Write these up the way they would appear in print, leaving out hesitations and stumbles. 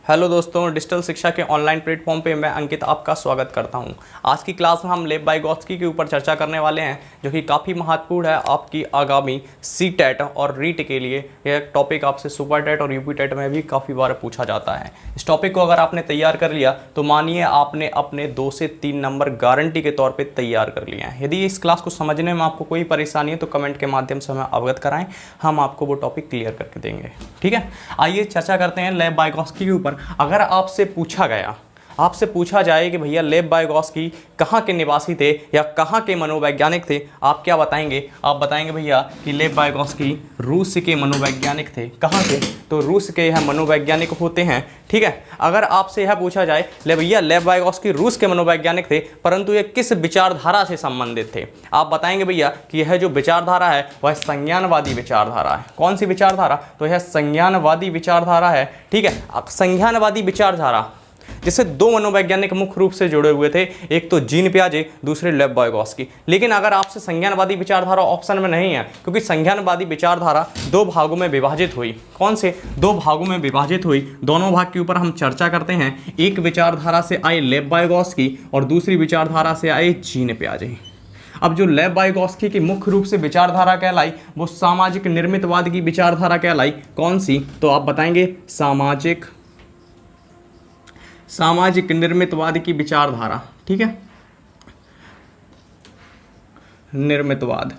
Hello दोस्तों, digital शिक्षा के ऑनलाइन प्लेटफॉर्म पे मैं अंकित आपका स्वागत करता हूं। आज की क्लास में हम लेब वाइगोत्स्की के ऊपर चर्चा करने वाले हैं, जो कि काफ़ी महत्वपूर्ण है आपकी आगामी सीटेट और रीट के लिए। यह टॉपिक आपसे सुपर टेट और यूपी टेट में भी काफ़ी बार पूछा जाता है। इस टॉपिक को अगर आपने तैयार कर लिया तो मानिए आपने अपने 2 से 3 नंबर गारंटी के तौर पर तैयार कर लिए हैं। यदि इस क्लास को समझने में आपको कोई परेशानी है तो कमेंट के माध्यम से हमें अवगत कराएं, हम आपको वो टॉपिक क्लियर करके देंगे। ठीक है, आइए चर्चा करते हैं लेब वाइगोत्स्की के ऊपर। अगर आपसे पूछा जाए कि भैया लेब वाइगोत्स्की कहाँ के निवासी थे या कहाँ के मनोवैज्ञानिक थे, आप क्या बताएंगे? आप बताएंगे भैया कि लेब वाइगोत्स्की रूस के मनोवैज्ञानिक थे। कहाँ के? तो रूस के यह मनोवैज्ञानिक होते हैं। ठीक है, अगर आपसे यह पूछा जाए ले भैया लेब वाइगोत्स्की रूस के मनोवैज्ञानिक थे, परंतु ये किस विचारधारा से संबंधित थे, आप बताएंगे भैया कि यह जो विचारधारा है वह संज्ञानवादी विचारधारा है। कौन सी विचारधारा? तो यह संज्ञानवादी विचारधारा है। ठीक है, संज्ञानवादी विचारधारा जिससे 2 मनोवैज्ञानिक मुख्य रूप से जुड़े हुए थे, एक तो जीन पियाजे, दूसरे लेब वाइगोत्स्की। लेकिन अगर आपसे संज्ञानवादी विचारधारा ऑप्शन में नहीं है, क्योंकि संज्ञानवादी विचारधारा 2 भागों में विभाजित हुई। कौन से 2 भागों में विभाजित हुई? दोनों भाग के ऊपर हम चर्चा करते हैं। एक विचारधारा से आए लेब वाइगोत्स्की और दूसरी विचारधारा से आए जीन पियाजे। अब जो लेब वाइगोत्स्की की मुख्य रूप से विचारधारा कहलाई वो सामाजिक निर्मितवाद की विचारधारा कहलाई। कौन सी? तो आप बताएंगे सामाजिक निर्मितवाद की विचारधारा। ठीक है, निर्मितवाद।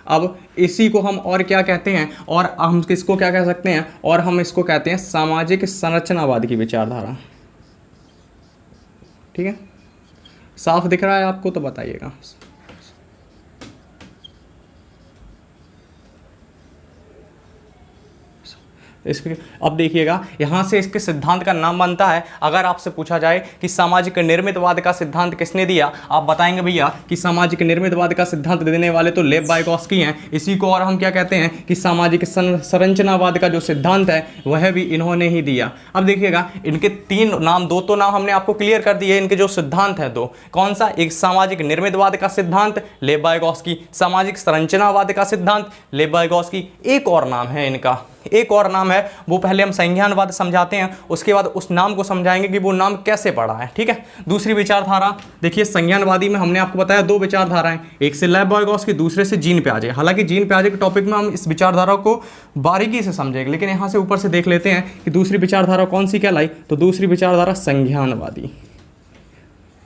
अब इसी को हम और क्या कहते हैं, और हम किसको क्या कह सकते हैं, और हम इसको कहते हैं सामाजिक संरचनावाद की विचारधारा। ठीक है, साफ दिख रहा है आपको तो बताइएगा। इसके अब देखिएगा, यहाँ से इसके सिद्धांत का नाम बनता है। अगर आपसे पूछा जाए कि सामाजिक निर्मितवाद का सिद्धांत किसने दिया, आप बताएंगे भैया कि सामाजिक निर्मितवाद का सिद्धांत देने वाले तो लेब वाइगोत्स्की हैं। इसी को और हम क्या कहते हैं कि सामाजिक संरचनावाद का जो सिद्धांत है वह भी इन्होंने ही दिया। अब देखिएगा, इनके 3 नाम, 2 तो नाम हमने आपको क्लियर कर दिए। इनके जो सिद्धांत है 2, कौन सा? एक सामाजिक निर्मितवाद का सिद्धांत लेब वाइगोत्स्की, सामाजिक संरचनावाद का सिद्धांत लेब वाइगोत्स्की। एक और नाम है इनका, एक और नाम है, वो पहले हम संज्ञानवाद समझाते हैं, उसके बाद उस नाम को समझाएंगे कि वो नाम कैसे पड़ा है। ठीक है, दूसरी विचारधारा देखिए, संज्ञानवादी में हमने आपको बताया 2 विचारधाराएं, एक से लेब वाइगोत्स्की, दूसरे से जीन पियाजे। हालांकि जीन पियाजे के टॉपिक में हम इस विचारधारा को बारीकी से समझेंगे, लेकिन यहां से ऊपर से देख लेते हैं कि दूसरी विचारधारा कौन सी कहलाई। तो दूसरी विचारधारा संज्ञानवादी।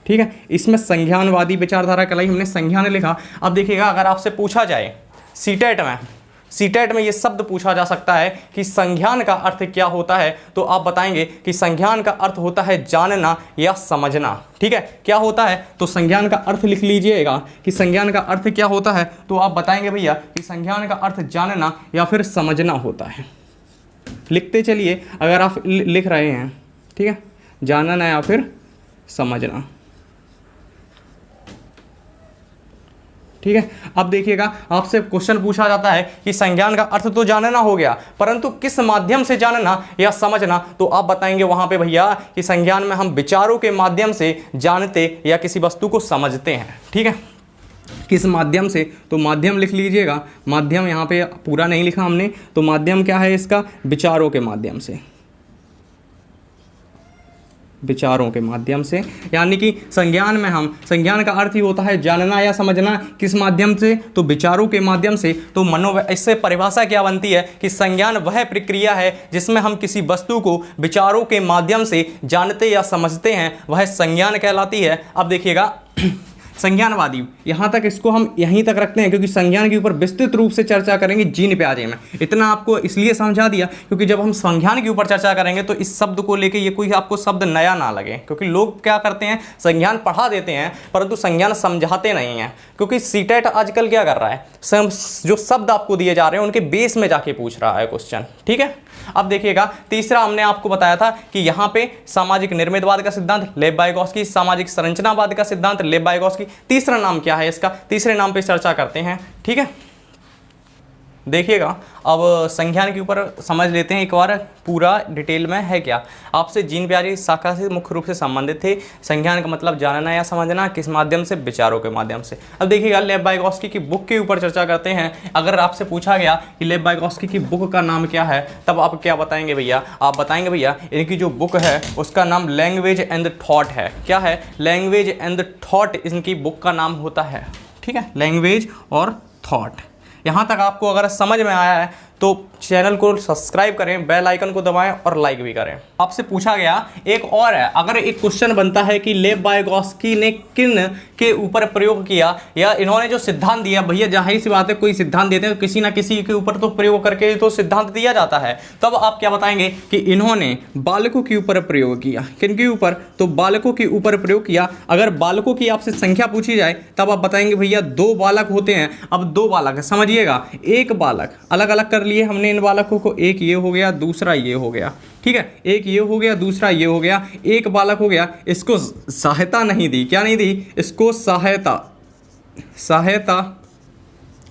ठीक है, इसमें संज्ञानवादी विचारधारा कहलाई, हमने संज्ञान लिखा। अब देखिएगा, अगर आपसे पूछा जाए सीटेट में ये शब्द पूछा जा सकता है कि संज्ञान का अर्थ क्या होता है, तो आप बताएंगे कि संज्ञान का अर्थ होता है जानना या समझना। ठीक है, क्या होता है? तो संज्ञान का अर्थ लिख लीजिएगा कि संज्ञान का अर्थ क्या होता है, तो आप बताएंगे भैया कि संज्ञान का अर्थ जानना या फिर समझना होता है। लिखते चलिए अगर आप लिख रहे हैं। ठीक है, जानना या फिर समझना। ठीक है, अब देखिएगा, आपसे क्वेश्चन पूछा जाता है कि संज्ञान का अर्थ तो जानना हो गया, परंतु किस माध्यम से जानना या समझना, तो आप बताएंगे वहां पे भैया कि संज्ञान में हम विचारों के माध्यम से जानते या किसी वस्तु को समझते हैं। ठीक है, किस माध्यम से? तो माध्यम लिख लीजिएगा। माध्यम यहाँ पे पूरा नहीं लिखा हमने, तो माध्यम क्या है इसका? विचारों के माध्यम से, विचारों के माध्यम से। यानी कि संज्ञान में हम, संज्ञान का अर्थ ही होता है जानना या समझना। किस माध्यम से? तो विचारों के माध्यम से। तो इससे परिभाषा क्या बनती है कि संज्ञान वह प्रक्रिया है जिसमें हम किसी वस्तु को विचारों के माध्यम से जानते या समझते हैं, वह संज्ञान कहलाती है। अब देखिएगा, संज्ञानवादी, यहाँ तक इसको हम यहीं तक रखते हैं क्योंकि संज्ञान के ऊपर विस्तृत रूप से चर्चा करेंगे जीन पियाजे में। इतना आपको इसलिए समझा दिया क्योंकि जब हम संज्ञान के ऊपर चर्चा करेंगे तो इस शब्द को लेके ये कोई आपको शब्द नया ना लगे, क्योंकि लोग क्या करते हैं, संज्ञान पढ़ा देते हैं परंतु संज्ञान समझाते नहीं हैं। क्योंकि सीटेट आजकल क्या कर रहा है, जो शब्द आपको दिए जा रहे हैं उनके बेस में जाके पूछ रहा है क्वेश्चन। ठीक है, अब देखिएगा, तीसरा हमने आपको बताया था कि यहाँ पे सामाजिक निर्मितवाद का सिद्धांत लेब वाइगोत्स्की, सामाजिक संरचनावाद का सिद्धांत लेब वाइगोत्स्की। तीसरा नाम क्या है इसका? तीसरे नाम पे चर्चा करते हैं। ठीक है, देखिएगा, अब संज्ञान के ऊपर समझ लेते हैं एक बार पूरा डिटेल में है क्या। आपसे जीन ब्याजी शाखा से मुख्य रूप से संबंधित थे। संज्ञान का मतलब जानना या समझना, किस माध्यम से, विचारों के माध्यम से। अब देखिएगा, लेव वाइगोत्स्की की बुक के ऊपर चर्चा करते हैं। अगर आपसे पूछा गया कि लेव वाइगोत्स्की की बुक का नाम क्या है, तब आप क्या बताएंगे भैया? आप बताएंगे भैया इनकी जो बुक है उसका नाम लैंग्वेज एंड थॉट है। क्या है? लैंग्वेज एंड थॉट इनकी बुक का नाम होता है। ठीक है, लैंग्वेज और थॉट। यहाँ तक आपको अगर समझ में आया है तो चैनल को सब्सक्राइब करें, बेल आइकन को दबाएं और लाइक भी करें। आपसे पूछा गया एक और है, अगर एक क्वेश्चन बनता है कि लेव वाइगोत्स्की ने किन के ऊपर प्रयोग किया या इन्होंने जो सिद्धांत दिया, भैया जाहिर सी बात है कोई सिद्धांत देते हैं तो किसी ना किसी के ऊपर तो प्रयोग करके तो सिद्धांत दिया जाता है। तब आप क्या बताएंगे कि इन्होंने बालकों के ऊपर प्रयोग किया। किन के ऊपर? तो बालकों के ऊपर प्रयोग किया। अगर बालकों की आपसे संख्या पूछी जाए तब आप बताएंगे भैया 2 बालक होते हैं। अब 2 बालक समझिएगा, एक बालक अलग अलग कर लिए हमने इन बालकों को, एक ये हो गया, दूसरा ये हो गया। ठीक है, एक ये हो गया, दूसरा ये हो गया, एक बालक हो गया। इसको सहायता नहीं दी। क्या नहीं दी? इसको सहायता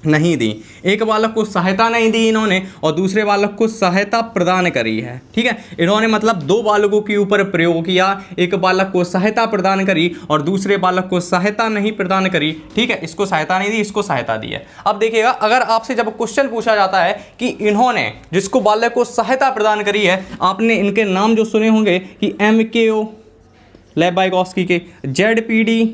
नहीं दी। एक बालक को सहायता नहीं दी इन्होंने और दूसरे बालक को सहायता प्रदान करी है। ठीक है, इन्होंने मतलब 2 बालकों के ऊपर प्रयोग किया, एक बालक को सहायता प्रदान करी और दूसरे बालक को सहायता नहीं प्रदान करी। ठीक है, इसको सहायता नहीं दी, इसको सहायता दी है। अब देखिएगा, अगर आपसे जब क्वेश्चन पूछा जाता है कि इन्होंने जिसको बालक को सहायता प्रदान करी है, आपने इनके नाम जो सुने होंगे कि MKO लेव वाइगोत्स्की के, ZPD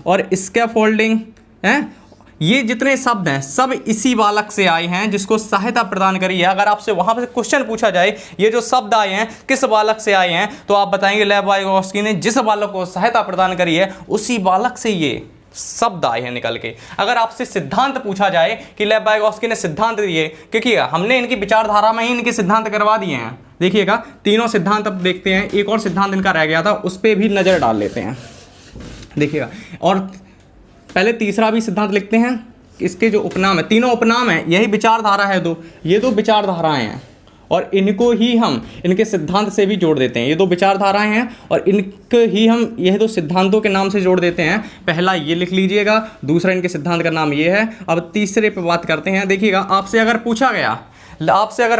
और स्कैफोल्डिंग हैं, ये जितने शब्द हैं सब इसी बालक से आए हैं जिसको सहायता प्रदान करी है। अगर आपसे वहां पर क्वेश्चन पूछा जाए ये जो शब्द आए हैं किस बालक से आए हैं, तो आप बताएंगे लेव वाइगोत्स्की ने जिस बालक को सहायता प्रदान करी है उसी बालक से ये शब्द आए हैं निकल के। अगर आपसे सिद्धांत पूछा जाए कि लेव वाइगोत्स्की ने सिद्धांत दिए, क्योंकि हमने इनकी विचारधारा में ही इनके सिद्धांत करवा दिए हैं। देखिएगा, तीनों सिद्धांत अब देखते हैं। एक और सिद्धांत इनका रह गया था, उस पर भी नजर डाल लेते हैं। देखिएगा, और पहले तीसरा भी सिद्धांत लिखते हैं। इसके जो उपनाम है, तीनों उपनाम है, यही विचारधारा है। ये 2 विचारधाराएं हैं और इनको ही हम इनके सिद्धांत से भी जोड़ देते हैं। ये 2 विचारधाराएं हैं और इनके ही हम यह 2 सिद्धांतों के नाम से जोड़ देते हैं। पहला ये लिख लीजिएगा, दूसरा इनके सिद्धांत का नाम ये है। अब तीसरे पे बात करते हैं। देखिएगा, आपसे अगर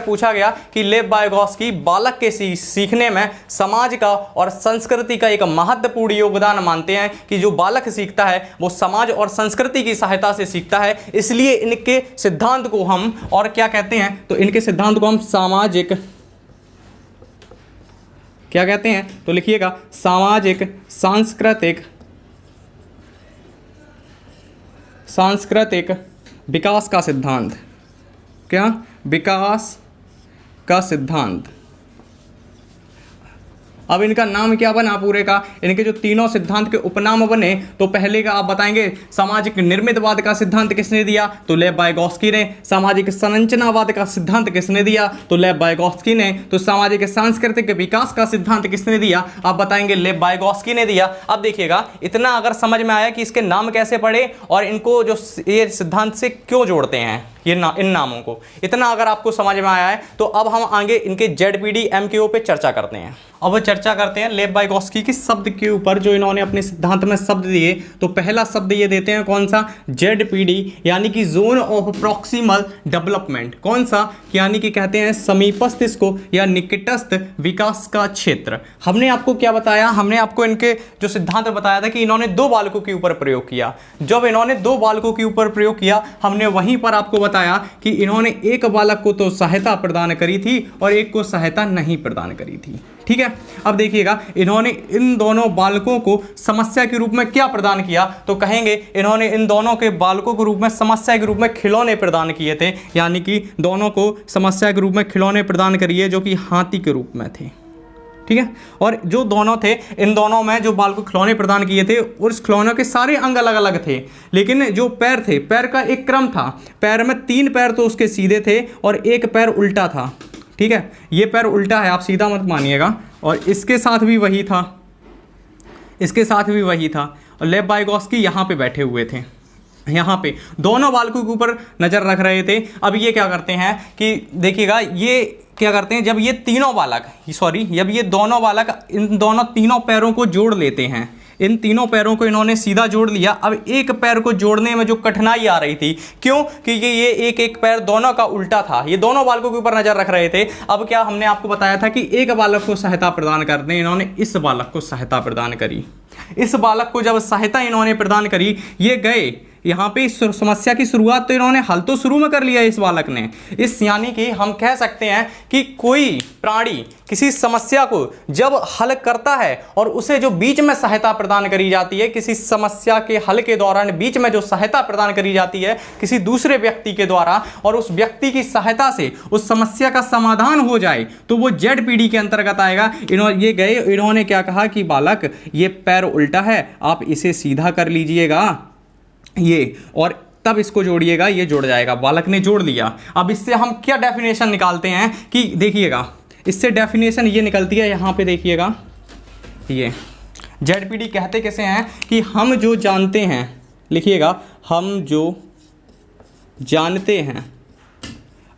पूछा गया कि लेव वाइगोत्स्की बालक के सीखने में समाज का और संस्कृति का एक महत्वपूर्ण योगदान मानते हैं, कि जो बालक सीखता है वो समाज और संस्कृति की सहायता से सीखता है, इसलिए इनके सिद्धांत को हम और क्या कहते हैं, तो इनके सिद्धांत को हम सामाजिक क्या कहते हैं, तो लिखिएगा सामाजिक सांस्कृतिक विकास का सिद्धांत। क्या? विकास का सिद्धांत। अब इनका नाम क्या बना पूरे का? इनके जो तीनों सिद्धांत के उपनाम बने, तो पहले का आप बताएंगे सामाजिक निर्मितवाद का सिद्धांत किसने दिया? तो लेव वाइगोत्स्की ने। सामाजिक संरचनावाद का सिद्धांत किसने दिया? तो लेव वाइगोत्स्की ने। तो सामाजिक सांस्कृतिक विकास का सिद्धांत किसने दिया? आप बताएंगे लेव वाइगोत्स्की ने दिया। अब देखिएगा, इतना अगर समझ में आया कि इसके नाम कैसे पढ़े और इनको जो ये सिद्धांत से क्यों जोड़ते हैं इन नामों को, इतना अगर आपको समझ में आया है तो अब हम आगे इनके ZPD MKO पे चर्चा करते हैं। अब चर्चा करते हैं लेव वाइगोत्स्की के शब्द के ऊपर जो इन्होंने अपने सिद्धांत में शब्द दिए। तो पहला शब्द ये देते हैं, कौन सा? ZPD, यानी कि जोन ऑफ प्रॉक्सिमल डेवलपमेंट। कौन सा? यानी कि कहते हैं समीपस्थ इसको या निकटस्थ विकास का क्षेत्र। हमने आपको क्या बताया? हमने आपको इनके जो सिद्धांत बताया था कि इन्होंने 2 बालकों के ऊपर प्रयोग किया। जब इन्होंने 2 बालकों के ऊपर प्रयोग किया, हमने वहीं पर आपको बताया कि इन्होंने एक बालक को तो सहायता प्रदान करी थी और एक को सहायता नहीं प्रदान करी थी। ठीक है, अब देखिएगा, इन्होंने इन दोनों बालकों को समस्या के रूप में क्या प्रदान किया? तो कहेंगे इन्होंने इन दोनों के बालकों के रूप में समस्या के रूप में खिलौने प्रदान किए थे, यानी कि दोनों को समस्या के रूप में खिलौने प्रदान करिए जो कि हाथी के रूप में थे। ठीक है, और जो दोनों थे, इन दोनों में जो बाल को खिलौने प्रदान किए थे और इस खिलौनों के सारे अंग अलग अलग थे, लेकिन जो पैर थे, पैर का एक क्रम था। पैर में 3 पैर तो उसके सीधे थे और एक पैर उल्टा था। ठीक है, ये पैर उल्टा है, आप सीधा मत मानिएगा। और इसके साथ भी वही था, इसके साथ भी वही था। और लेव वाइगोत्स्की यहाँ पे बैठे हुए थे, यहाँ पे दोनों बालकों के ऊपर नज़र रख रहे थे। अब ये क्या करते हैं कि देखिएगा, ये क्या करते हैं, जब ये तीनों बालक जब ये दोनों बालक इन दोनों तीनों पैरों को जोड़ लेते हैं, इन तीनों पैरों को इन्होंने सीधा जोड़ लिया। अब एक पैर को जोड़ने में जो कठिनाई आ रही थी, क्यों? क्योंकि ये एक एक पैर दोनों का उल्टा था, ये दोनों बालकों के ऊपर नजर रख रहे थे। अब क्या हमने आपको बताया था कि एक बालक को सहायता प्रदान करने, इन्होंने इस बालक को सहायता प्रदान करी। इस बालक को जब सहायता इन्होंने प्रदान करी, ये गए यहाँ पे इस समस्या की शुरुआत तो इन्होंने हल तो शुरू में कर लिया इस बालक ने। इस यानी कि हम कह सकते हैं कि कोई प्राणी किसी समस्या को जब हल करता है और उसे जो बीच में सहायता प्रदान करी जाती है, किसी समस्या के हल के दौरान बीच में जो सहायता प्रदान करी जाती है किसी दूसरे व्यक्ति के द्वारा, और उस व्यक्ति की सहायता से उस समस्या का समाधान हो जाए, तो वो ZPD के अंतर्गत आएगा। ये गए, इन्होंने क्या कहा कि बालक ये पैर उल्टा है, आप इसे सीधा कर लीजिएगा ये, और तब इसको जोड़िएगा, ये जुड़ जाएगा। बालक ने जोड़ लिया। अब इससे हम क्या डेफिनेशन निकालते हैं कि देखिएगा, इससे डेफिनेशन ये निकलती है, यहाँ पे देखिएगा, ये ZPD कहते कैसे हैं कि हम जो जानते हैं, लिखिएगा, हम जो जानते हैं।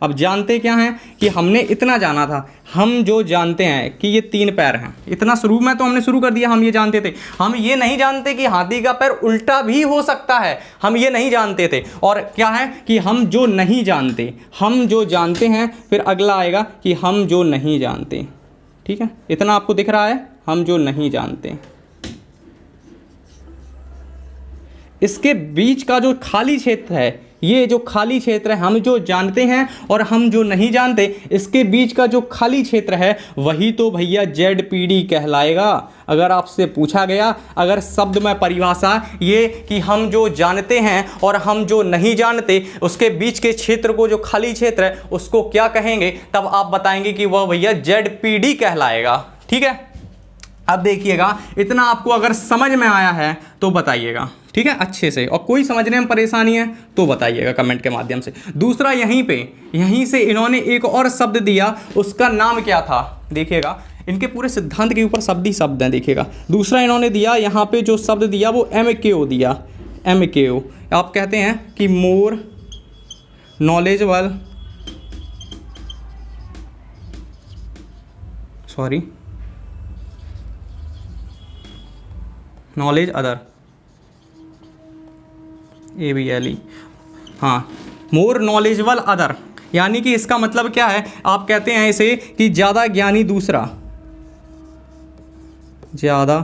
अब जानते क्या हैं कि हमने इतना जाना था, हम जो जानते हैं कि ये 3 पैर हैं, इतना शुरू में तो हमने शुरू कर दिया, हम ये जानते थे। हम ये नहीं जानते कि हाथी का पैर उल्टा भी हो सकता है, हम ये नहीं जानते थे। और क्या है कि हम जो नहीं जानते, हम जो जानते हैं, फिर अगला आएगा कि हम जो नहीं जानते। ठीक है, इतना आपको दिख रहा है, हम जो नहीं जानते। इसके बीच का जो खाली क्षेत्र है, ये जो खाली क्षेत्र है, हम जो जानते हैं और हम जो नहीं जानते, इसके बीच का जो खाली क्षेत्र है वही तो भैया ZPD कहलाएगा। अगर आपसे पूछा गया, अगर शब्द में परिभाषा ये कि हम जो जानते हैं और हम जो नहीं जानते, उसके बीच के क्षेत्र को, जो खाली क्षेत्र है, उसको क्या कहेंगे, तब आप बताएंगे कि वह भैया ZPD कहलाएगा। ठीक है, अब देखिएगा, इतना आपको अगर समझ में आया है तो बताइएगा, ठीक है, अच्छे से। और कोई समझने में परेशानी है तो बताइएगा कमेंट के माध्यम से। दूसरा, यहीं से इन्होंने एक और शब्द दिया, उसका नाम क्या था, देखिएगा, इनके पूरे सिद्धांत के ऊपर शब्द ही शब्द हैं। देखिएगा, दूसरा इन्होंने दिया, यहाँ पे जो शब्द दिया वो MKO दिया। MKO आप कहते हैं कि more knowledgeable, knowledge other, ABLE, हाँ, मोर नॉलेजेबल अदर, यानी कि इसका मतलब क्या है, आप कहते हैं इसे कि ज़्यादा ज्ञानी दूसरा, ज़्यादा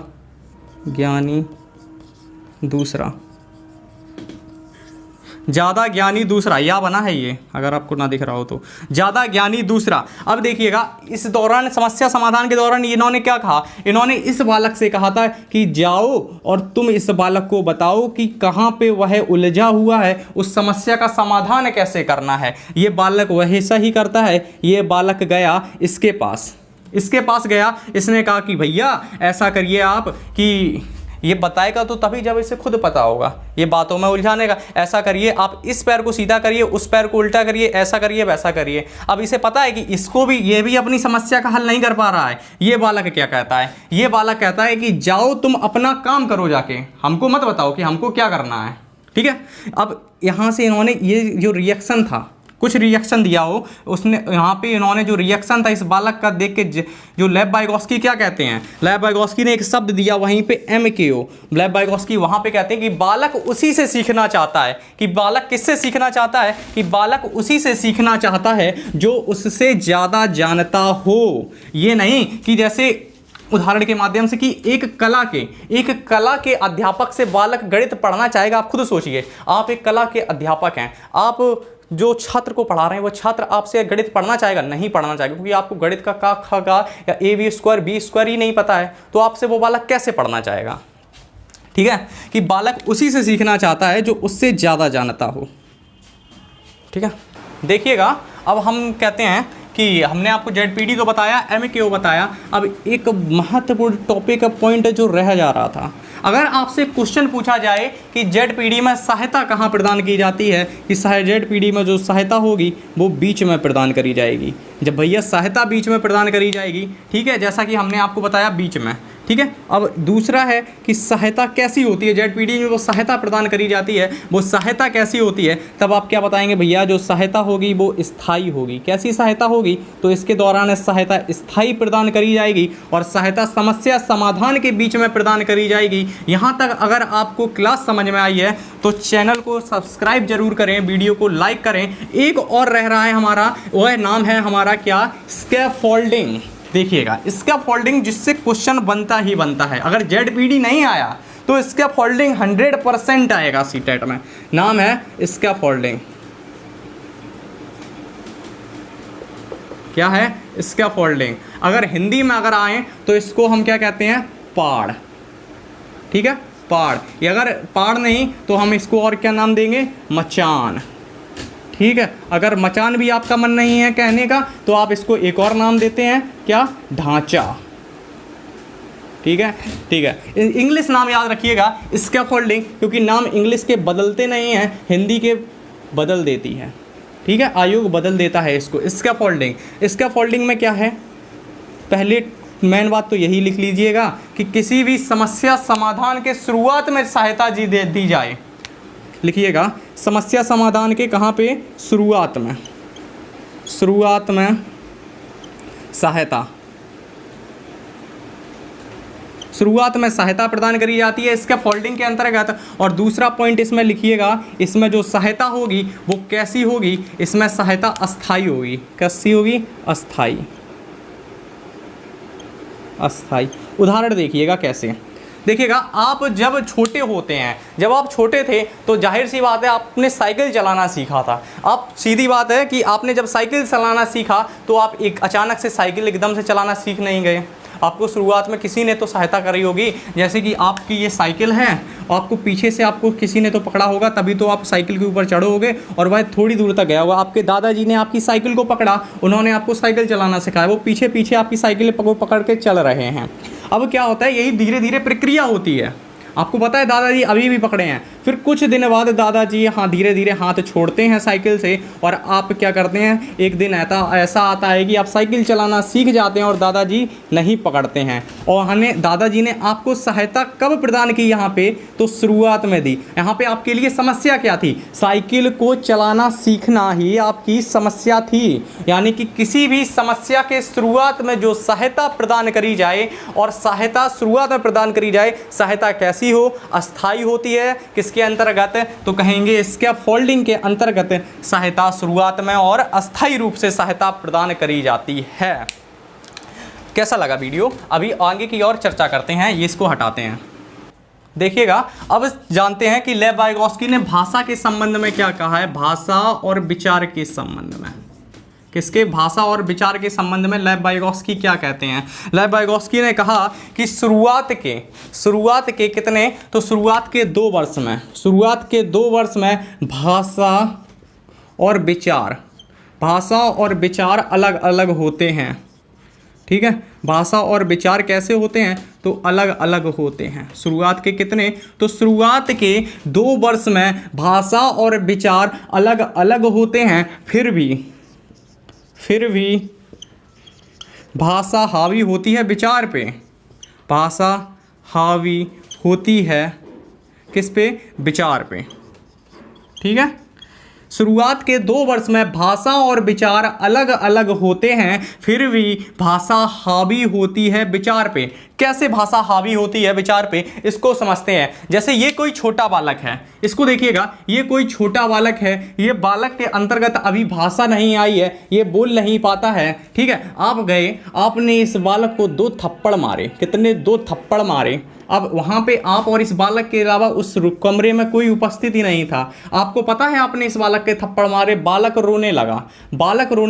ज्ञानी दूसरा, ज़्यादा ज्ञानी दूसरा, या बना है ये, अगर आपको ना दिख रहा हो तो, ज़्यादा ज्ञानी दूसरा। अब देखिएगा, इस दौरान समस्या समाधान के दौरान इन्होंने क्या कहा, इन्होंने इस बालक से कहा था कि जाओ और तुम इस बालक को बताओ कि कहाँ पे वह उलझा हुआ है, उस समस्या का समाधान कैसे करना है। ये बालक वैसा ही करता है। ये बालक गया इसके पास गया, इसने कहा कि भैया ऐसा करिए आप, कि ये बताएगा तो तभी जब इसे खुद पता होगा, ये बातों में उलझाने का, ऐसा करिए आप, इस पैर को सीधा करिए, उस पैर को उल्टा करिए, ऐसा करिए, वैसा करिए। अब इसे पता है कि इसको भी, ये भी अपनी समस्या का हल नहीं कर पा रहा है। ये बालक क्या कहता है, ये बालक कहता है कि जाओ तुम अपना काम करो जाके, हमको मत बताओ कि हमको क्या करना है। ठीक है, अब यहाँ से इन्होंने ये जो रिएक्शन था, कुछ रिएक्शन दिया हो, उसने यहाँ पे इन्होंने जो रिएक्शन था इस बालक का देख के, जो लेव वाइगोत्स्की क्या कहते हैं, लेव वाइगोत्स्की ने एक शब्द दिया वहीं पे MKO। लेव वाइगोत्स्की वहाँ पे कहते हैं कि बालक उसी से सीखना चाहता है, कि बालक किससे सीखना चाहता है, कि बालक उसी से सीखना चाहता है जो उससे ज़्यादा जानता हो। ये नहीं कि जैसे उदाहरण के माध्यम से कि एक कला के अध्यापक से बालक गणित पढ़ना चाहेगा। आप खुद सोचिए, आप एक कला के अध्यापक हैं, आप जो छात्र को पढ़ा रहे हैं वो छात्र आपसे गणित पढ़ना चाहेगा, नहीं पढ़ना चाहेगा, क्योंकि आपको गणित का का ख का या AB² B² ही नहीं पता है, तो आपसे वो बालक कैसे पढ़ना चाहेगा। ठीक है, कि बालक उसी से सीखना चाहता है जो उससे ज़्यादा जानता हो। ठीक है, देखिएगा, अब हम कहते हैं कि हमने आपको ZPD तो बताया, MKO बताया, अब एक महत्वपूर्ण टॉपिक का पॉइंट जो रह जा रहा था। अगर आपसे क्वेश्चन पूछा जाए कि ZPD में सहायता कहाँ प्रदान की जाती है, कि ZPD में जो सहायता होगी वो बीच में प्रदान करी जाएगी। जब भैया सहायता बीच में प्रदान करी जाएगी, ठीक है, जैसा कि हमने आपको बताया बीच में, ठीक है। अब दूसरा है कि सहायता कैसी होती है, जेडपीडी में वो सहायता प्रदान करी जाती है, वो सहायता कैसी होती है, तब आप क्या बताएंगे भैया, जो सहायता होगी वो स्थायी होगी। कैसी सहायता होगी, तो इसके दौरान सहायता स्थायी प्रदान करी जाएगी और सहायता समस्या समाधान के बीच में प्रदान करी जाएगी। यहाँ तक अगर आपको क्लास समझ में आई है तो चैनल को सब्सक्राइब जरूर करें, वीडियो को लाइक करें। एक और रह रहा है हमारा, वह नाम है हमारा क्या, स्कैफोल्डिंग। देखिएगा स्कैफोल्डिंग, जिससे क्वेश्चन बनता ही बनता है। अगर जेडपीडी नहीं आया तो स्कैफोल्डिंग 100% आएगा सीटेट में। नाम है स्कैफोल्डिंग। क्या है, स्कैफोल्डिंग। अगर हिंदी में अगर आए तो इसको हम क्या कहते हैं, पाड़। ठीक है, पाड़। या अगर पाड़ नहीं तो हम इसको और क्या नाम देंगे, मचान। ठीक है, अगर मचान भी आपका मन नहीं है कहने का तो आप इसको एक और नाम देते हैं, क्या, ढांचा। ठीक है, ठीक है। इंग्लिश नाम याद रखिएगा स्कैफोल्डिंग, क्योंकि नाम इंग्लिश के बदलते नहीं हैं, हिंदी के बदल देती है। ठीक है, आयोग बदल देता है इसको। स्कैफोल्डिंग, स्कैफोल्डिंग में क्या है, पहले मेन बात तो यही लिख लीजिएगा कि किसी भी समस्या समाधान के शुरुआत में सहायता दी जाए। लिखिएगा, समस्या समाधान के कहाँ पे, शुरुआत में, शुरुआत में सहायता, शुरुआत में सहायता प्रदान करी जाती है स्कैफोल्डिंग के अंतर्गत। और दूसरा पॉइंट इसमें लिखिएगा, इसमें जो सहायता होगी वो कैसी होगी, इसमें सहायता अस्थाई होगी। कैसी होगी, अस्थाई। अस्थाई उदाहरण देखिएगा कैसे। देखिएगा, आप जब छोटे होते हैं, जब आप छोटे थे तो जाहिर सी बात है आपने साइकिल चलाना सीखा था। आप सीधी बात है कि आपने जब साइकिल चलाना सीखा तो आप एक अचानक से साइकिल एकदम से चलाना सीख नहीं गए। आपको शुरुआत में किसी ने तो सहायता करी होगी। जैसे कि आपकी ये साइकिल है, आपको पीछे से आपको किसी ने तो पकड़ा होगा, तभी तो आप साइकिल के ऊपर चढ़ोगे और वह थोड़ी दूर तक गया होगा। आपके दादाजी ने आपकी साइकिल को पकड़ा, उन्होंने आपको साइकिल चलाना सिखाया, वो पीछे पीछे आपकी साइकिल पकड़ के चल रहे हैं। अब क्या होता है, यही धीरे धीरे प्रक्रिया होती है। आपको पता है दादाजी अभी भी पकड़े हैं, फिर कुछ दिन बाद दादाजी धीरे धीरे हाथ छोड़ते हैं साइकिल से और आप क्या करते हैं, एक दिन ऐसा आता है कि आप साइकिल चलाना सीख जाते हैं और दादाजी नहीं पकड़ते हैं। और हमें दादाजी ने आपको सहायता कब प्रदान की, यहाँ पे तो शुरुआत में दी। यहाँ पे आपके लिए समस्या क्या थी, साइकिल को चलाना सीखना ही आपकी समस्या थी। यानी कि किसी भी समस्या के शुरुआत में जो सहायता प्रदान करी जाए, और सहायता शुरुआत में प्रदान करी जाए, सहायता कैसी हो, अस्थाई होती है। किसके अंतर्गत, तो कहेंगे स्कैफोल्डिंग के अंतर्गत सहायता शुरुआत में और अस्थाई रूप से सहायता प्रदान करी जाती है। कैसा लगा वीडियो, अभी आगे की और चर्चा करते हैं। ये इसको हटाते हैं। देखिएगा, अब जानते हैं कि लेव वाइगोत्स्की ने भाषा के संबंध में क्या कहा है, भाषा और विचार के संबंध में। किसके, भाषा और विचार के संबंध में लेव वाइगोत्स्की क्या कहते हैं। लेव वाइगोत्स्की ने कहा कि शुरुआत के कितने, तो शुरुआत के 2 वर्ष में, शुरुआत के 2 वर्ष में भाषा और विचार अलग अलग होते हैं। ठीक है, भाषा और विचार कैसे होते हैं, तो अलग अलग होते हैं। शुरुआत के कितने, तो शुरुआत के 2 वर्ष में भाषा और विचार अलग अलग होते हैं, फिर भी भाषा हावी होती है विचार पे। भाषा हावी होती है किस पे, विचार पे। ठीक है, शुरुआत के 2 वर्ष में भाषा और विचार अलग अलग होते हैं, फिर भी भाषा हावी होती है विचार पे। कैसे भाषा हावी होती है विचार पे, इसको समझते हैं। जैसे ये कोई छोटा बालक है, इसको देखिएगा, ये कोई छोटा बालक है, ये बालक के अंतर्गत अभी भाषा नहीं आई है, ये बोल नहीं पाता है। ठीक है, आप गए, आपने इस बालक को 2 थप्पड़ मारे। कितने, 2 थप्पड़ मारे। अब वहाँ पे आप और इस बालक के अलावा उस कमरे में कोई उपस्थित ही नहीं था। आपको पता है आपने इस बालक के थप्पड़ मारे, बालक रोने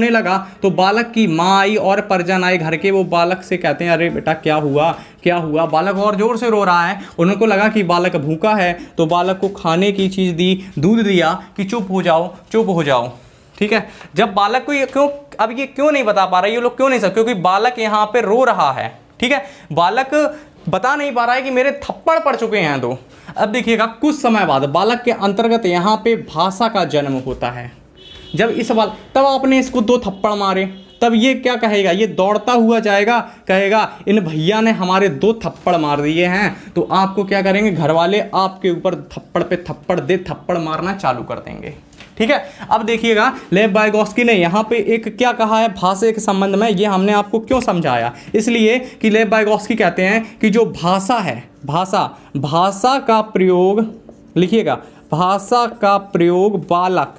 लगा तो बालक की माँ आई और परिजन आए घर के, वो बालक से कहते हैं अरे बेटा क्या हुआ। बालक और जोर से रो रहा है। उनको लगा कि बालक भूखा है, तो बालक को खाने की चीज़ दी, दूध दिया कि चुप हो जाओ। ठीक है, जब बालक को ये क्यों नहीं बता पा रहा, ये लोग क्यों नहीं सकते, क्योंकि बालक यहाँ पे रो रहा है। ठीक है, बालक बता नहीं पा रहा है कि मेरे थप्पड़ पड़ चुके हैं 2। अब देखिएगा, कुछ समय बाद बालक के अंतर्गत यहाँ पे भाषा का जन्म होता है। जब तब आपने इसको 2 थप्पड़ मारे, तब ये क्या कहेगा, ये दौड़ता हुआ जाएगा, कहेगा इन भैया ने हमारे 2 थप्पड़ मार दिए हैं। तो आपको क्या करेंगे, घर वाले आपके ऊपर थप्पड़ पे थप्पड़ मारना चालू कर देंगे। ठीक है, अब देखिएगा लेव वाइगोत्स्की ने यहाँ पे एक क्या कहा है भाषा के संबंध में, ये हमने आपको क्यों समझाया, इसलिए कि लेव वाइगोत्स्की कहते हैं कि जो भाषा है, भाषा का प्रयोग, लिखिएगा, भाषा का प्रयोग बालक,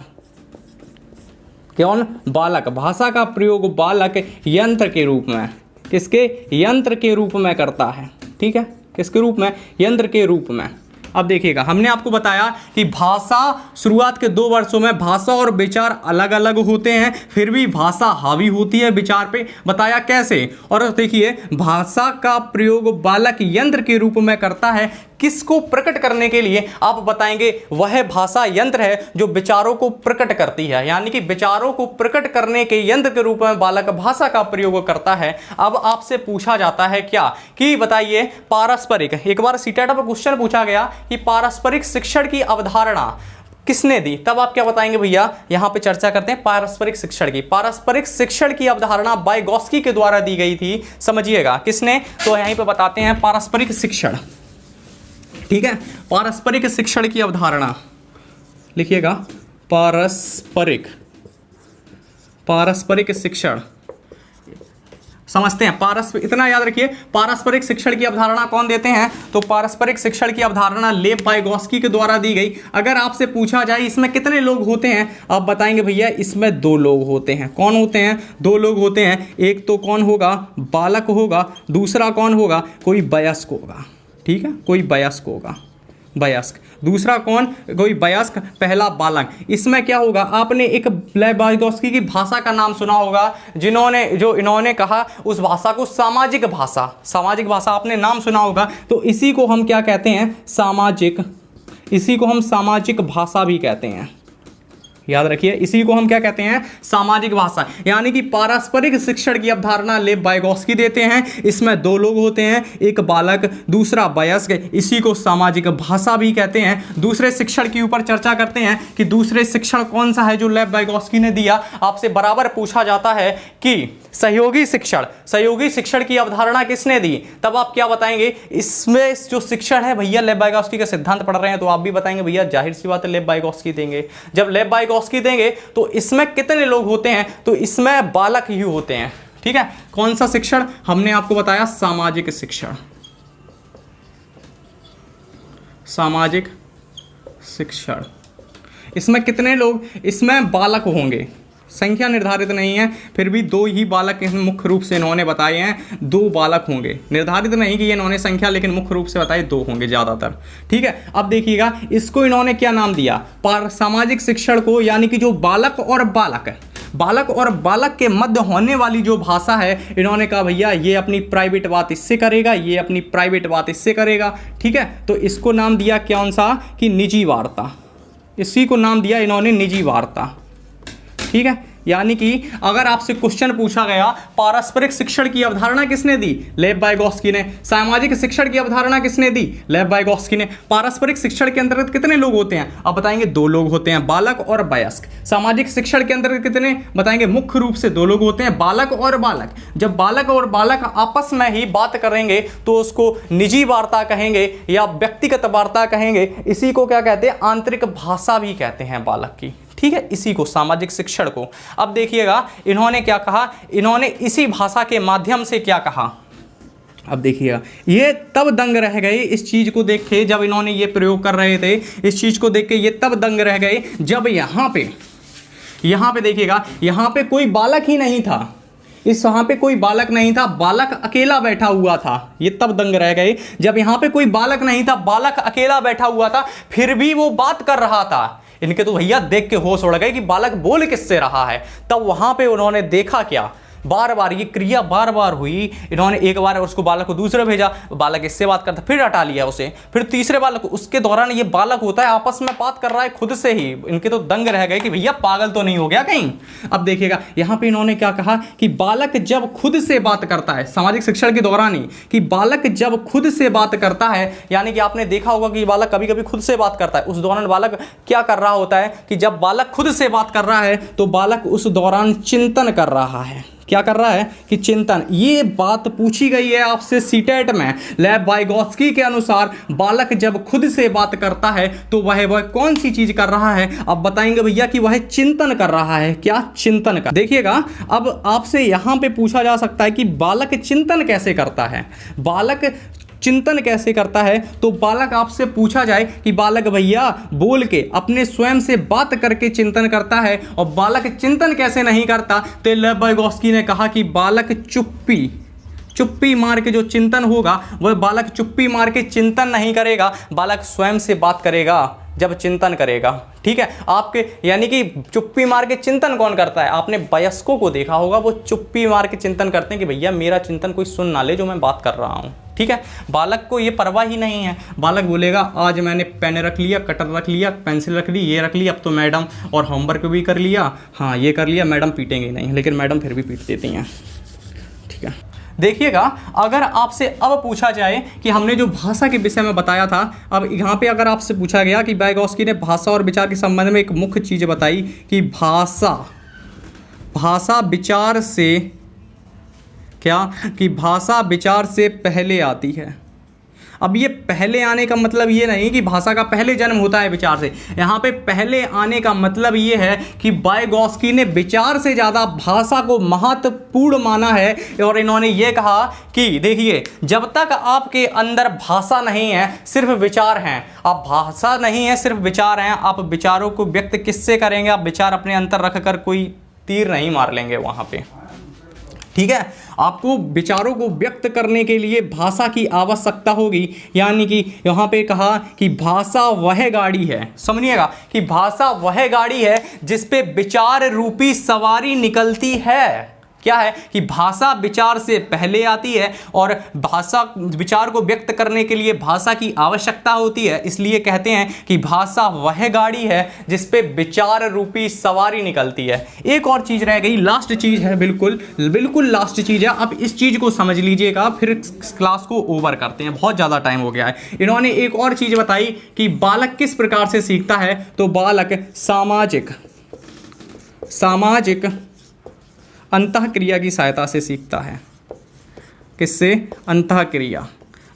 कौन, बालक, भाषा का प्रयोग बालक यंत्र के रूप में, किसके, यंत्र के रूप में करता है। ठीक है, किसके रूप में, यंत्र के रूप में। अब देखिएगा हमने आपको बताया कि भाषा शुरुआत के 2 वर्षों में भाषा और विचार अलग अलग होते हैं, फिर भी भाषा हावी होती है विचार पे, बताया कैसे। और देखिए भाषा का प्रयोग बालक यंत्र के रूप में करता है, किसको प्रकट करने के लिए, आप बताएंगे वह भाषा यंत्र है जो विचारों को प्रकट करती है, यानी कि विचारों को प्रकट करने के यंत्र के रूप में बालक भाषा का प्रयोग करता है। अब आपसे पूछा जाता है क्या कि बताइए पारस्परिक, एक बार सीटेट पर क्वेश्चन पूछा गया कि पारस्परिक शिक्षण की अवधारणा किसने दी, तब आप क्या बताएंगे भैया, यहां पे चर्चा करते हैं पारस्परिक शिक्षण की। पारस्परिक शिक्षण की अवधारणा वाइगोत्स्की के द्वारा दी गई थी, समझिएगा किसने, तो यहीं पे बताते हैं पारस्परिक शिक्षण। ठीक है, पारस्परिक शिक्षण की अवधारणा लिखिएगा, पारस्परिक शिक्षण, समझते हैं इतना याद रखिए, पारस्परिक शिक्षण की अवधारणा कौन देते हैं, तो पारस्परिक शिक्षण की अवधारणा लेव वाइगोत्स्की के द्वारा दी गई। अगर आपसे पूछा जाए इसमें कितने लोग होते हैं, आप बताएंगे भैया इसमें 2 लोग होते हैं। कौन होते हैं, 2 लोग होते हैं, एक तो कौन होगा, बालक होगा, दूसरा कौन होगा, कोई वयस्क होगा। ठीक है, कोई वयस्क होगा, वयस्क, दूसरा कौन, कोई वयस्क, पहला बालक। इसमें क्या होगा, आपने एक लेव वाइगोत्स्की की भाषा का नाम सुना होगा, इन्होंने कहा उस भाषा को सामाजिक भाषा आपने नाम सुना होगा। तो इसी को हम क्या कहते हैं, इसी को हम सामाजिक भाषा भी कहते हैं, याद रखिए, इसी को हम क्या कहते हैं, सामाजिक भाषा। यानी कि पारस्परिक शिक्षण की अवधारणा लेव वाइगोत्स्की देते हैं, इसमें 2 लोग होते हैं, एक बालक दूसरा वयस्क, इसी को सामाजिक भाषा भी कहते हैं। दूसरे शिक्षण के ऊपर चर्चा करते हैं कि दूसरे शिक्षण कौन सा है जो लेव वाइगोत्स्की ने दिया। आपसे बराबर पूछा जाता है कि सहयोगी शिक्षण की अवधारणा किसने दी, तब आप क्या बताएंगे, इसमें जो शिक्षण है भैया लेव वाइगोत्स्की का सिद्धांत पढ़ रहे हैं तो आप भी बताएंगे भैया जाहिर सी बात है लेव वाइगोत्स्की देंगे। जब लेव वाइगोत्स्की देंगे तो इसमें कितने लोग होते हैं, तो इसमें बालक ही होते हैं। ठीक है, कौन सा शिक्षण, हमने आपको बताया सामाजिक शिक्षण। इसमें कितने लोग, इसमें बालक होंगे, संख्या निर्धारित नहीं है, फिर भी 2 ही बालक मुख्य रूप से इन्होंने बताए हैं, 2 बालक होंगे, निर्धारित नहीं कि इन्होंने संख्या, लेकिन मुख्य रूप से बताए 2 होंगे ज़्यादातर। ठीक है, अब देखिएगा इसको इन्होंने क्या नाम दिया, सामाजिक शिक्षण को, यानी कि जो बालक और बालक के मध्य होने वाली जो भाषा है, इन्होंने कहा भैया ये अपनी प्राइवेट बात इससे करेगा, ये अपनी प्राइवेट बात इससे करेगा। ठीक है, तो इसको नाम दिया कौन सा, कि निजी वार्ता, इसी को नाम दिया इन्होंने निजी वार्ता। ठीक है, यानी कि अगर आपसे क्वेश्चन पूछा गया पारस्परिक शिक्षण की अवधारणा किसने दी, लेव वाइगोत्स्की ने। सामाजिक शिक्षण की अवधारणा किसने दी, लेव वाइगोत्स्की ने। पारस्परिक शिक्षण के अंतर्गत कितने लोग होते हैं, आप बताएंगे 2 लोग होते हैं, बालक और वयस्क। सामाजिक शिक्षण के अंतर्गत कितने, बताएंगे मुख्य रूप से 2 लोग होते हैं, बालक और बालक। जब बालक और बालक आपस में ही बात करेंगे तो उसको निजी वार्ता कहेंगे या व्यक्तिगत वार्ता कहेंगे। इसी को क्या कहते हैं, आंतरिक भाषा भी कहते हैं बालक की। ठीक है, इसी को सामाजिक शिक्षण को। अब देखिएगा इन्होंने क्या कहा, इन्होंने इसी भाषा के माध्यम से क्या कहा, अब देखिएगा ये तब दंग रह गए इस चीज को देख के, जब इन्होंने ये प्रयोग कर रहे थे, इस चीज को देख के ये तब दंग रह गए जब यहाँ पे देखिएगा, यहाँ पे कोई बालक ही नहीं था, वहाँ पे कोई बालक नहीं था, बालक अकेला बैठा हुआ था। ये तब दंग रह गए जब यहाँ पे कोई बालक नहीं था, बालक अकेला बैठा हुआ था, फिर भी वो बात कर रहा था। इनके तो भैया देख के होश उड़ गए कि बालक बोल किससे रहा है। तब वहां पे उन्होंने देखा क्या, बार बार ये क्रिया बार बार हुई। इन्होंने एक बार उसको बालक को दूसरे भेजा, बालक इससे बात करता, फिर हटा लिया उसे, फिर तीसरे बालक, उसके दौरान ये बालक होता है आपस में बात कर रहा है खुद से ही। इनके तो दंग रह गए कि भैया पागल तो नहीं हो गया कहीं। अब देखिएगा यहाँ पे इन्होंने क्या कहा कि बालक जब खुद से बात करता है, सामाजिक शिक्षण के दौरान ही, कि बालक जब खुद से बात करता है, यानी कि आपने देखा होगा कि बालक कभी कभी खुद से बात करता है। उस दौरान बालक क्या कर रहा होता है कि जब बालक खुद से बात कर रहा है तो बालक उस दौरान चिंतन कर रहा है। क्या कर रहा है कि चिंतन। ये बात पूछी गई है आपसे सीटेट में। लेव वाइगोत्स्की के अनुसार बालक जब खुद से बात करता है तो वह कौन सी चीज कर रहा है? अब बताएंगे भैया कि वह चिंतन कर रहा है। क्या? चिंतन कर। देखिएगा, अब आपसे यहां पे पूछा जा सकता है कि बालक चिंतन कैसे करता है। बालक चिंतन कैसे करता है? तो बालक आपसे पूछा जाए कि बालक भैया बोल के अपने स्वयं से बात करके चिंतन करता है, और बालक चिंतन कैसे नहीं करता? तो लेव वाइगोत्स्की ने कहा कि बालक चुप्पी मार के जो चिंतन होगा वह बालक चुप्पी मार के चिंतन नहीं करेगा, बालक स्वयं से बात करेगा जब चिंतन करेगा। ठीक है, आपके यानी कि चुप्पी मार के चिंतन कौन करता है? आपने वयस्कों को देखा होगा, वो चुप्पी मार के चिंतन करते हैं कि भैया मेरा चिंतन कोई सुन ना ले जो मैं बात कर रहा हूँ। ठीक है, बालक को ये परवाह ही नहीं है। बालक बोलेगा आज मैंने पेन रख लिया, कटर रख लिया, पेंसिल रख ली, ये रख लिया, अब तो मैडम और होमवर्क भी कर लिया, हाँ ये कर लिया, मैडम पीटेंगे नहीं, लेकिन मैडम फिर भी पीट देती हैं। ठीक है, देखिएगा, अगर आपसे अब पूछा जाए कि हमने जो भाषा के विषय में बताया था, अब यहाँ पे अगर आपसे पूछा गया कि वाइगोत्स्की ने भाषा और विचार के संबंध में एक मुख्य चीज़ बताई कि भाषा विचार से क्या? कि भाषा विचार से पहले आती है। अब ये पहले आने का मतलब ये नहीं कि भाषा का पहले जन्म होता है विचार से। यहाँ पे पहले आने का मतलब ये है कि वाइगोत्स्की ने विचार से ज़्यादा भाषा को महत्वपूर्ण माना है, और इन्होंने ये कहा कि देखिए, जब तक आपके अंदर भाषा नहीं है, सिर्फ विचार हैं। आप भाषा नहीं है, सिर्फ विचार हैं, आप विचारों को व्यक्त किससे करेंगे? आप विचार अपने अंदर रख कर कोई तीर नहीं मार लेंगे वहाँ पे। ठीक है, आपको विचारों को व्यक्त करने के लिए भाषा की आवश्यकता होगी। यानी कि यहाँ पे कहा कि भाषा वह गाड़ी है, समझिएगा, कि भाषा वह गाड़ी है जिस पे विचार रूपी सवारी निकलती है। क्या है कि भाषा विचार से पहले आती है, और भाषा विचार को व्यक्त करने के लिए भाषा की आवश्यकता होती है। इसलिए कहते हैं कि भाषा वह गाड़ी है जिस पे विचार रूपी सवारी निकलती है। एक और चीज़ रह गई, लास्ट चीज़ है, बिल्कुल लास्ट चीज़ है। अब इस चीज़ को समझ लीजिएगा, फिर क्लास को ओवर करते हैं, बहुत ज़्यादा टाइम हो गया है। इन्होंने एक और चीज़ बताई कि बालक किस प्रकार से सीखता है। तो बालक सामाजिक अंतःक्रिया की सहायता से सीखता है। किससे? अंतःक्रिया।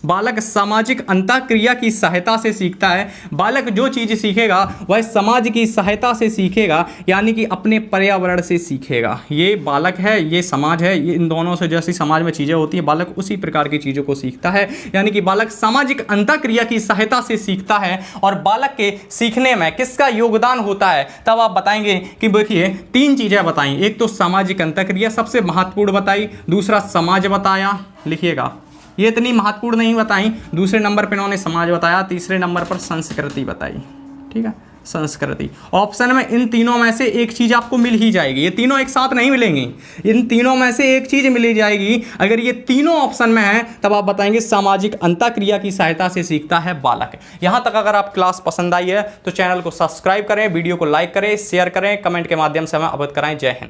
बालक सामाजिक अंतःक्रिया की सहायता से सीखता है। बालक जो चीज़ सीखेगा वह समाज की सहायता से सीखेगा, यानी कि अपने पर्यावरण से सीखेगा। ये बालक है, ये समाज है, ये इन दोनों से जैसी समाज में चीज़ें होती हैं, बालक उसी प्रकार की चीज़ों को सीखता है। यानी कि बालक सामाजिक अंतःक्रिया की सहायता से सीखता है। और बालक के सीखने में किसका योगदान होता है? तब आप बताएंगे कि देखिए, 3 चीज़ें बताई। एक तो सामाजिक अंतःक्रिया सबसे महत्वपूर्ण बताई, दूसरा समाज बताया, लिखिएगा, ये इतनी महत्वपूर्ण नहीं बताई। दूसरे नंबर पर इन्होंने समाज बताया, तीसरे नंबर पर संस्कृति बताई। ठीक है, संस्कृति। ऑप्शन में इन तीनों में से एक चीज़ आपको मिल ही जाएगी, ये तीनों एक साथ नहीं मिलेंगी, इन तीनों में से एक चीज़ मिल ही जाएगी। अगर ये तीनों ऑप्शन में है तब आप बताएंगे सामाजिक अंतःक्रिया की सहायता से सीखता है बालक। यहाँ तक अगर आप क्लास पसंद आई है तो चैनल को सब्सक्राइब करें, वीडियो को लाइक करें, शेयर करें, कमेंट के माध्यम से हमें अवगत कराएं। जय हिंद।